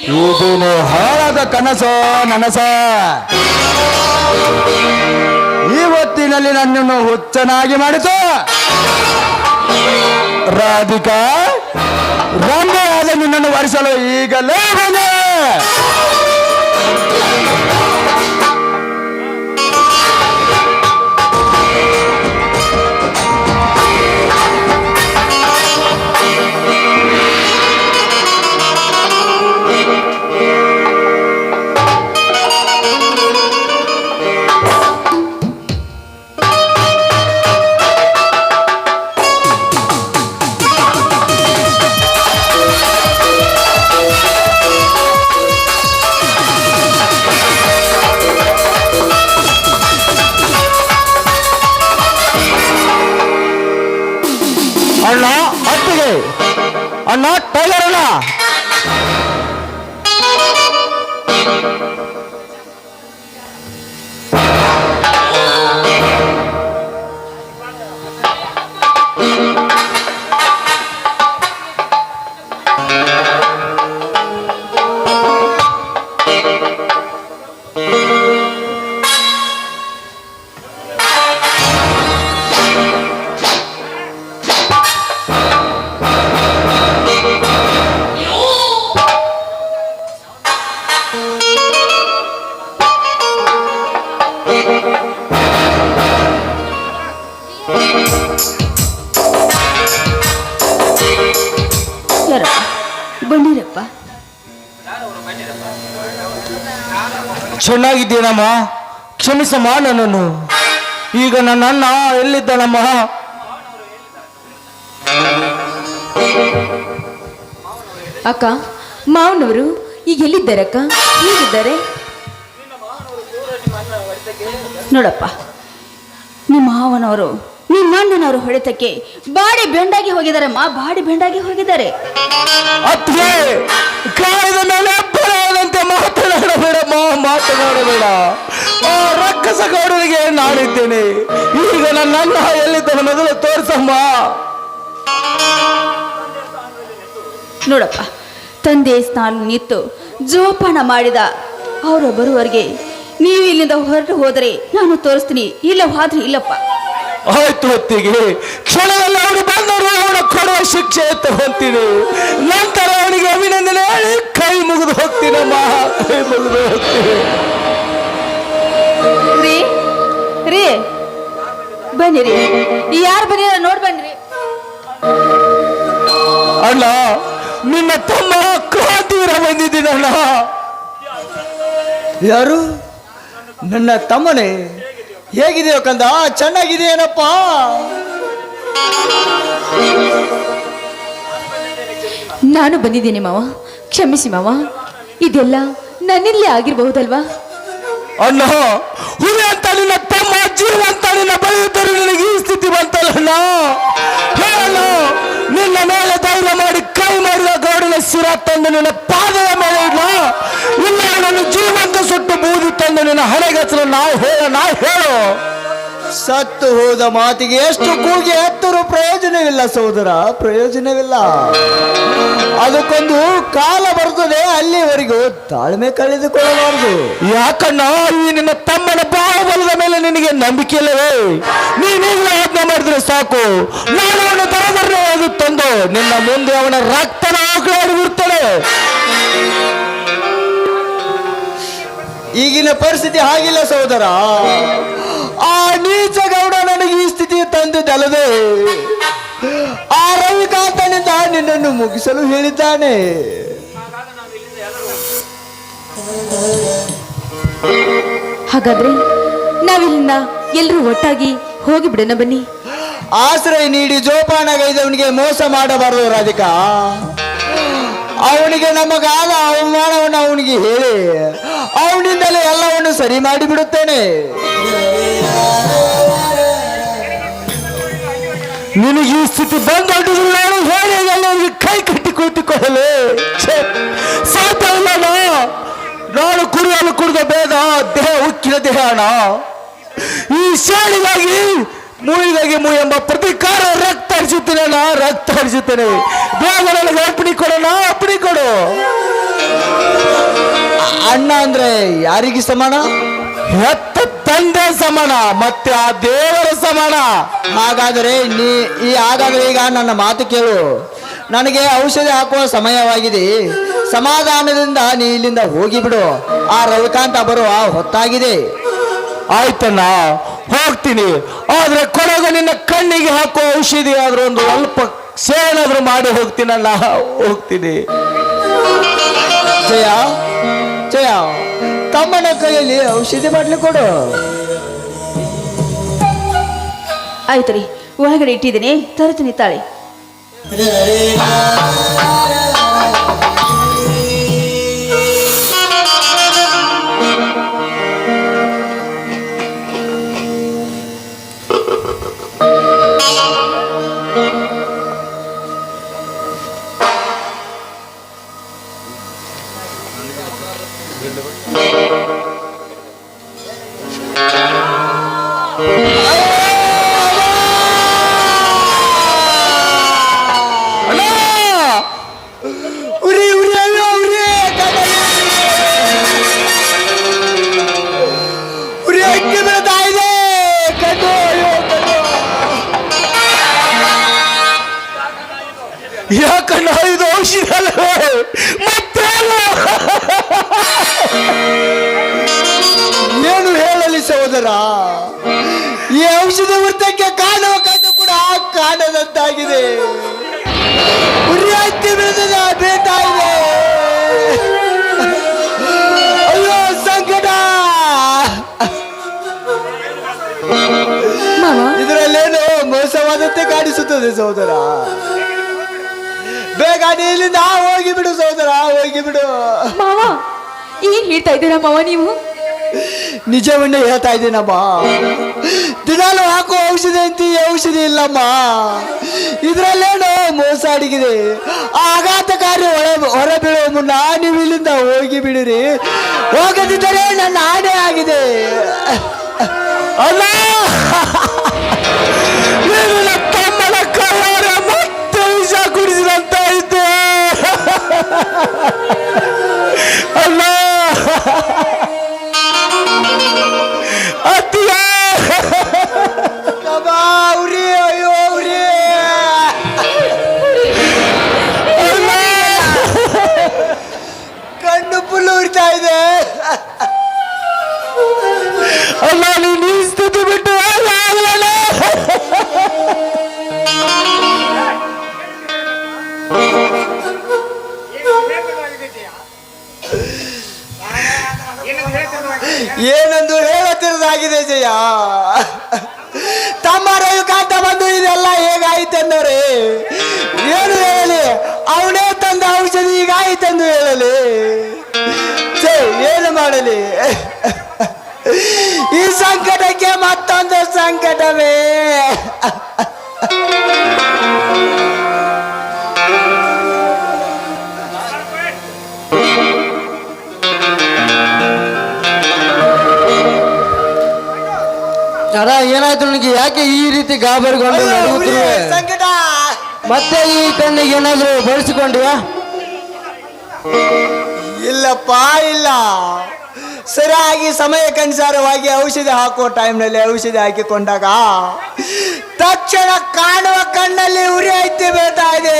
ಇದೇನು ಹಾಳಾದ ಕನಸೋ ನನಸ. ಇವತ್ತಿನಲ್ಲಿ ನನ್ನನ್ನು ಹುಚ್ಚನಾಗಿ ಮಾಡಿತು ರಾಧಿಕಾ. ರಂಭೆಯಾದ ನಿನ್ನನ್ನು ವರಿಸಲು ಈಗಲೇ ಬಂದೆ. ಅಣ್ಣ ಅತ್ತಿಗೆ, ಅಣ್ಣ ಟೈಲರ್ ಅಣ್ಣ. ಬನ್ನಿರಪ್ಪ. ಚೆನ್ನಾಗಿದ್ದೀನಮ್ಮ, ಕ್ಷಮಿಸಮ್ಮ ನನ್ನನ್ನು. ಈಗ ನನ್ನ ಅಣ್ಣ ಎಲ್ಲಿದ್ದಾನಮ್ಮ? ಅಕ್ಕ, ಮಾವನವರು ಈಗ ಎಲ್ಲಿದ್ದಾರಕ್ಕ? ಹೇಗಿದ್ದಾರೆ? ನೋಡಪ್ಪ, ನಿಮ್ಮ ಮಾವನವರು ನಿಮ್ಮ ಅಣ್ಣನವರು ಹೊಡೆತಕ್ಕೆ ಬಾಡಿ ಬೆಂಡಾಗಿ ಹೋಗಿದಾರಮ್ಮ, ಬಾಡಿ ಬೆಂಡಾಗಿ ಹೋಗಿದ್ದಾರೆ. ಅತ್ತೆ, ಕಾಯದ ಮೇಲೆ ಬರೋದಂತೆ ಮಾತನಾಡಬೇಡಮ್ಮ, ಮಾತನಾಡಬೇಡ. ಆ ರಕ್ಕಸ ಗೌಡರಿಗೆ ನಾನಿದ್ದೇನೆ. ಈಗ ನನ್ನ ಅಣ್ಣ ಎಲ್ಲಿದ್ದಾನೆ ಮೊದಲು ತೋರಿಸಮ್ಮ. ನೋಡಪ್ಪ, ತಂದೆ ಸ್ನಾನ ನಿಂತು ಜೋಪಾನ ಮಾಡಿದ ಅವರು ಬರುವವರೆಗೆ ನೀವು ಇಲ್ಲಿಂದ ಹೊರಟು ಹೋದರೆ ನಾನು ತೋರಿಸ್ತೀನಿ, ಇಲ್ಲ ಹೋದ್ರೆ ಇಲ್ಲಪ್ಪ. ಆಯ್ತು ಹೊತ್ತಿಗೆ, ಕ್ಷಣದಲ್ಲಿ ಅವನು ಬಂದರು ಅವನ ಕೊಡುವ ಶಿಕ್ಷೆ ತಗೊಂತೀನಿ. ನಂತರ ಅವನಿಗೆ ಅಭಿನಂದನೆ ಹೇಳಿ ಕೈ ಮುಗಿದು ಹೋಗ್ತೀನಮ್ಮ, ಕೈ ಮುಗಿದು ಹೋಗ್ತೀನಿ. ರೀ ರೀ ಬನ್ನಿರಿ, ಯಾರು ಬನ್ನಿರ ನೋಡ್ ಬನ್ನಿರಿ. ಅಣ್ಣ, ನಿನ್ನ ತಮ್ಮ ಕ್ರಾಂತಿವೀರ ಬಂದಿದ್ದೀನಣ್ಣ. ಯಾರು? ನನ್ನ ತಮ್ಮನೇ? ಹೇಗಿದೆಯೋ ಕಂದ? ಚೆನ್ನಾಗಿದೆಯೇನಪ್ಪ? ನಾನು ಬಂದಿದ್ದೀನಿ ಮಾವ, ಕ್ಷಮಿಸಿ ಮಾವ, ಇದೆಲ್ಲ ನನ್ನಿಲ್ಲೇ ಆಗಿರಬಹುದಲ್ವಾ? ಅಣ್ಣ, ಹುಲಿ ಅಂತ ನಿನ್ನ ತಮ್ಮ, ಜೀವ ಅಂತ ನಿನ್ನ ಬಳಿಯಿದ್ದರೂ ನಿನಗೆ ಈ ಸ್ಥಿತಿ ಬಂತಲ್ಲ. ಹೇಳಣ್ಣ, ನಿನ್ನ ಮೇಲೆ ಧೈರ್ಯ ಮಾಡಿ ಕೈ ಮಾಡಿದ ಗೌಡನ ಶಿರ ತಂದು ನಿನ್ನ ಪಾದದ ಮೇಲೆ ಇಡ್ಲ, ಇಲ್ಲ ನನ್ನ ಜೀವಂತ ಸುಟ್ಟು ಬೂದಿ ತಂದು ನಿನ್ನ ಹಣೆಗಚ್ಚಲು ನಾವು ಹೇಳು. ಸತ್ತು ಹೋದ ಮಾತಿಗೆ ಎಷ್ಟು ಕೂಗಿ ಹತ್ತರೂ ಪ್ರಯೋಜನವಿಲ್ಲ ಸಹೋದರ, ಪ್ರಯೋಜನವಿಲ್ಲ. ಅದಕ್ಕೊಂದು ಕಾಲ ಬರ್ತದೆ, ಅಲ್ಲಿವರೆಗೂ ತಾಳ್ಮೆ ಕಳೆದುಕೊಳ್ಳಬಾರದು. ಯಾಕಣ್ಣ, ಈ ನಿನ್ನ ತಮ್ಮನ ಬಾಹುಬಲದ ಮೇಲೆ ನಿನಗೆ ನಂಬಿಕೆ ಇಲ್ಲವೇ? ನೀನೀಗಲೇ ಆಜ್ಞೆ ಮಾಡಿದ್ರೆ ಸಾಕು, ನಾನು ಅವನ ದರದರೇ ಅದು ತಂದು ನಿನ್ನ ಮುಂದೆ ಅವನ ರಕ್ತನ ಆಕಳಾಡಿ ಬಿಡ್ತಾನೆ. ಈಗಿನ ಪರಿಸ್ಥಿತಿ ಹಾಗಿಲ್ಲ ಸಹೋದರ. ಆ ನೀಚ ಗೌಡ ನನಗೆ ಈ ಸ್ಥಿತಿ ತಂದಿದ್ದಲ್ಲದೆ ಆ ರವಿಕಾಂತನಿಂದ ನಿನ್ನನ್ನು ಮುಗಿಸಲು ಹೇಳಿದ್ದಾನೆ. ಹಾಗಾದ್ರೆ ನಾವಿಲ್ಲಿಂದ ಎಲ್ಲರೂ ಒಟ್ಟಾಗಿ ಹೋಗಿ ಬಿಡೋಣ ಬನ್ನಿ. ಆಶ್ರಯ ನೀಡಿ ಜೋಪಾನಗೈದವನಿಗೆ ಮೋಸ ಮಾಡಬಾರದು ರಾಧಿಕಾ. ಅವನಿಗೆ ನಮಗಾದ ಅವಮಾನವನ್ನು ಅವನಿಗೆ ಹೇಳಿ ಅವನಿಂದಲೇ ಎಲ್ಲವನ್ನು ಸರಿ ಮಾಡಿಬಿಡುತ್ತೇನೆ. ನಿನಗೆ ಈ ಸ್ಥಿತಿ ಬಂದೊಡ್ಡಿದ್ರು ನಾನು ಹೇಳಿ ಎಲ್ಲರಿಗೆ ಕೈ ಕಟ್ಟಿ ಕುಳಿತುಕೊಳ್ಳಲು ಸಾಧ್ಯವಿಲ್ಲ. ನಾನು ಕುಡಿಯಲು ಕುಡಿದ ಬೇದ ದೇಹ ಉಕ್ಕಿನ ದೇಹ ಅಣ್ಣ. ಈ ಶಾಲೆಗಾಗಿ ಮೂಯಿಗಾಗಿ ಮೂ ಎಂಬ ಪ್ರತಿಕಾರ ರಕ್ತ ಹರಿಸುತ್ತೇನೆ ಅಣ್ಣ, ರಕ್ತ ಹರಿಸುತ್ತೇನೆ. ಬೇಗ ನನಗೆ ಅರ್ಪಣೆ ಕೊಡೋಣ, ಅರ್ಪಣೆ ಕೊಡು. ಅಣ್ಣ ಅಂದ್ರೆ ಯಾರಿಗೆ ಸಮಾನ? ಹೆತ್ತ ತಂದೆ ಸಮಾನ, ಮತ್ತೆ ಆ ದೇವರ ಸಮಾನ. ಹಾಗಾದರೆ ಹಾಗಾದ್ರೆ ಈಗ ನನ್ನ ಮಾತು ಕೇಳು. ನನಗೆ ಔಷಧಿ ಹಾಕುವ ಸಮಯವಾಗಿದೆ. ಸಮಾಧಾನದಿಂದ ನೀ ಇಲ್ಲಿಂದ ಹೋಗಿಬಿಡು. ಆ ರವಿಕಾಂತ ಬರುವ ಹೊತ್ತಾಗಿದೆ. ಆಯ್ತಣ್ಣ, ಹೋಗ್ತೀನಿ. ಆದ್ರೆ ಕೊಡಗ ನಿನ್ನ ಕಣ್ಣಿಗೆ ಹಾಕುವ ಔಷಧಿ ಆದ್ರೂ ಒಂದು ಅಲ್ಪ ಸೇನಾದ್ರೂ ಮಾಡಿ ಹೋಗ್ತೀನಣ್ಣ, ಹೋಗ್ತೀನಿ. ಜಯ ಜಯ, ತಮ್ಮನ ಕೈಯಲ್ಲಿ ಔಷಧಿ ಬಾಟ್ಲಿ ಕೊಡು. ಆಯ್ತು ರೀ, ಒಳಗಡೆ ಇಟ್ಟಿದ್ದೀನಿ, ತರ್ತೀನಿ ತಾಳಿ. ಉರಿ ಉರಿ ಅಯ್ಯೋ ಉರಿ ಉರಿ ಅಕ್ಕಿ ಬೀಳ್ತಾ ಇದೆ. ಕಣ್ಣು ಅಯ್ಯೋ ಕಣ್ಣು. ಯಾಕಣ್ಣ, ಇದು ಔಷಧಿ ಅಲ್ಲವೇ? ಮತ್ತೇನು? ಏನು ಹೇಳಲಿ ಸಹೋದರ, ಈ ಔಷಧಿ ವೃತ್ತಕ್ಕೆ ಕಾಣುವ ಕಣ್ಣು ಕೂಡ ಕಾಣದಂತಾಗಿದೆ. ಉರಿ ಹತ್ತಿ ಬೀಳ್ತಾ ಇದೆ. ಅಯ್ಯೋ ಸಂಕಟ. ಇದರಲ್ಲೇನು ಮೋಸವಾದಂತೆ ಕಾಣಿಸುತ್ತದೆ ಸಹೋದರ. ಬೇಗ ನೀ ಇಲ್ಲಿಂದ ಹೋಗಿಬಿಡು ಸಹೋದರ, ಹೋಗಿಬಿಡು. ಮಾವ, ಏನ್ ಹೇಳ್ತಾ ಇದ್ದೀರಾ ಮಾವ ನೀವು? ನಿಜವನ್ನೇ ಹೇಳ್ತಾ ಇದ್ದೀನಮ್ಮ. ದಿನಾಲು ಹಾಕೋ ಔಷಧಿ ಅಂತ ಈ ಔಷಧಿ ಇಲ್ಲಮ್ಮ. ಇದರಲ್ಲೇನೋ ಮೋಸ ಅಡಗಿದೆ. ಆಘಾತಕಾರಿ ಹೊರ ಬೀಳುವ ಮುನ್ನ ನೀವು ಇಲ್ಲಿಂದ ಹೋಗಿ ಬಿಡಿರಿ. ಹೋಗದಿದ್ದರೆ ನನ್ನ ಆಣೆ ಆಗಿದೆ. ಅಲ್ಲ, ನೀನು ತಮ್ಮನ ಕೈಯಾರ ಮತ್ತೆ ವಿಷ ಕುಡಿಸಿದಂತಾಯಿತು. ಅಲ್ಲ ಅತ್ತಿಯ, ಉರಿ ಅಯ್ಯೋ ಉರಿ. ಕಣ್ಣು ಫುಲ್ ಉರಿತಾ ಇದೆ. ಅಲ್ಲ, ನೀನು ಈ ಸ್ಥಿತಿ ಬಿಟ್ಟು ಆಗಲ್ಲ. ಏನೊಂದು ಹೇಳುತ್ತಿರೋದಾಗಿದೆ ಜಯ. ತಮ್ಮ ರವಿಕಾಂತ ಬಂದು ಇದೆಲ್ಲ ಹೇಗಾಯ್ತಂದರೆ ಏನು ಹೇಳಲಿ? ಅವನೇ ತಂದ ಔಷಧಿ ಹೀಗಾಯ್ತೆಂದು ಹೇಳಲಿ? ಏನು ಮಾಡಲಿ? ಈ ಸಂಕಟಕ್ಕೆ ಮತ್ತೊಂದು ಸಂಕಟವೇ. ಅರ, ಏನಾಯ್ತು ನಿನಗೆ? ಯಾಕೆ ಈ ರೀತಿ ಗಾಬರಿಗೊಂಡು ನಡುಗುತ್ತಿರುವೆ? ಸಂಕಟ. ಮತ್ತೆ ಈ ಕಣ್ಣಿಗೆ ಏನಾದ್ರು ಬಳಸಿಕೊಂಡಿಯಾ? ಇಲ್ಲಪ್ಪ, ಇಲ್ಲ. ಸರಿಯಾಗಿ ಸಮಯಕ್ಕನುಸಾರವಾಗಿ ಔಷಧಿ ಹಾಕುವ ಟೈಮ್ನಲ್ಲಿ ಔಷಧಿ ಹಾಕಿಕೊಂಡಾಗ ತಕ್ಷಣ ಕಾಣುವ ಕಣ್ಣಲ್ಲಿ ಉರಿ ಐತಿ ಬೀಳ್ತಾ ಇದೆ.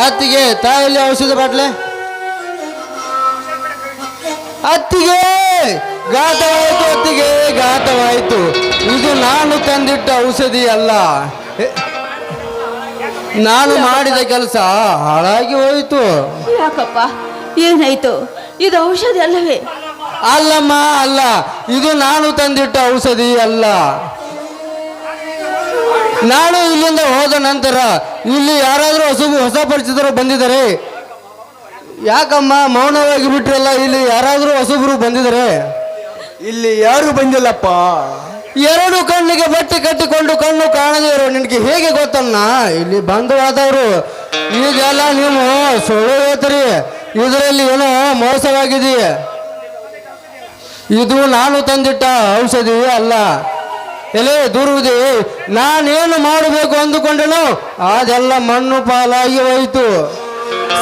ಅತ್ತಿಗೆ, ತಾಯಲ್ಲಿ ಔಷಧಿ ಬಾಟ್ಲೆ. ಅತ್ತಿಗೆ, ಘಾತವಾಯಿತು ಅತ್ತಿಗೆ, ಘಾತವಾಯಿತು. ಇದು ನಾನು ತಂದಿಟ್ಟ ಔಷಧಿ ಅಲ್ಲ. ನಾನು ಮಾಡಿದ ಕೆಲಸ ಹಾಳಾಗಿ ಹೋಯಿತು. ಯಾಕಪ್ಪ, ಏನಾಯ್ತು? ಇದು ಔಷಧಿ ಅಲ್ಲವೇ? ಅಲ್ಲಮ್ಮ, ಅಲ್ಲ. ಇದು ನಾನು ತಂದಿಟ್ಟ ಔಷಧಿ ಅಲ್ಲ. ನಾನು ಇಲ್ಲಿಂದ ಹೋದ ನಂತರ ಇಲ್ಲಿ ಯಾರಾದರೂ ಹೊಸ ಪರಿಚಿತರು ಬಂದಿದ್ದಾರೆ? ಯಾಕಮ್ಮ ಮೌನವಾಗಿ ಬಿಟ್ರಲ್ಲ? ಇಲ್ಲಿ ಯಾರಾದರೂ ಹೊಸಬರು ಬಂದಿದ್ದಾರೆ? ಇಲ್ಲಿ ಯಾರು ಬಂದಿಲ್ಲಪ್ಪ. ಎರಡು ಕಣ್ಣಿಗೆ ಬಟ್ಟೆ ಕಟ್ಟಿಕೊಂಡು ಕಣ್ಣು ಕಾಣದೇ ಇರೋ ನಿನಗೆ ಹೇಗೆ ಗೊತ್ತನ್ನ? ಇಲ್ಲಿ ಬಂದು ಆದವರು ಈಗೆಲ್ಲ ನೀವು ಸುಳ್ಳು ಹೇಳ್ತೀರಿ. ಇದರಲ್ಲಿ ಏನೋ ಮೋಸವಾಗಿದೆಯೇ. ಇದು ನಾನು ತಂದಿಟ್ಟ ಔಷಧಿ ಅಲ್ಲ. ಎಲೆ ದೂರುವುದೇ, ನಾನೇನು ಮಾಡಬೇಕು ಅಂದುಕೊಂಡನು ಅದೆಲ್ಲ ಮಣ್ಣು ಪಾಲಾಗಿ ಹೋಯಿತು.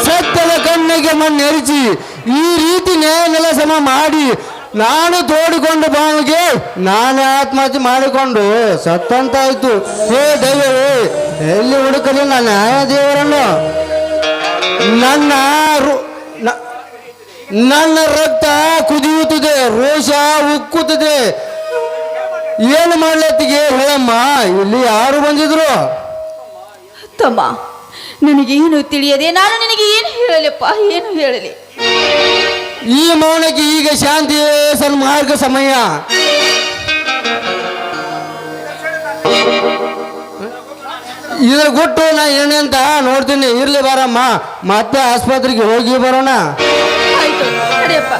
ಸತ್ಯದ ಕಣ್ಣಿಗೆ ಮಣ್ಣೆರಿಸಿ ಈ ರೀತಿ ನ್ಯಾಯ ನೆಲ ಸಮ ಮಾಡಿ ನಾನು ತೋಡಿಕೊಂಡು ಬಾವಿಗೆ ನಾನೇ ಆತ್ಮಹತ್ಯೆ ಮಾಡಿಕೊಂಡು ಸತ್ತಂತಾಯ್ತು. ಹೇ ದೈವವೇ, ಎಲ್ಲಿ ಹುಡುಕಲಿ ನನ್ನ ನ್ಯಾಯ ದೇವರನ್ನು? ನನ್ನ ರಕ್ತ ಕುದಿಯುತ್ತದೆ, ರೋಷ ಉಕ್ಕುತ್ತದೆ. ಏನು ಮಾಡ್ಲತ್ತಿಗೆ ಹೇಳಮ್ಮ, ಇಲ್ಲಿ ಯಾರು ಬಂದಿದ್ರು? ತಮ್ಮ, ನನಗೇನು ತಿಳಿಯದೆ ನಾನು ನಿನಗೆ ಏನು ಹೇಳಲಿಪ್ಪ, ಏನು ಹೇಳಲಿ? ಈ ಮೌನಕ್ಕೆ ಈಗ ಶಾಂತಿ ಸನ್ಮಾರ್ಗ ಸಮಯ. ಇದ್ರ ಗುಟ್ಟು ನಾ ಏನಂತ ನೋಡ್ತೀನಿ. ಇರ್ಲಿ ಬಾರಮ್ಮ, ಮತ್ತೆ ಆಸ್ಪತ್ರೆಗೆ ಹೋಗಿ ಬರೋಣ. ಆಯ್ತು, ನಡಿಯಪ್ಪ.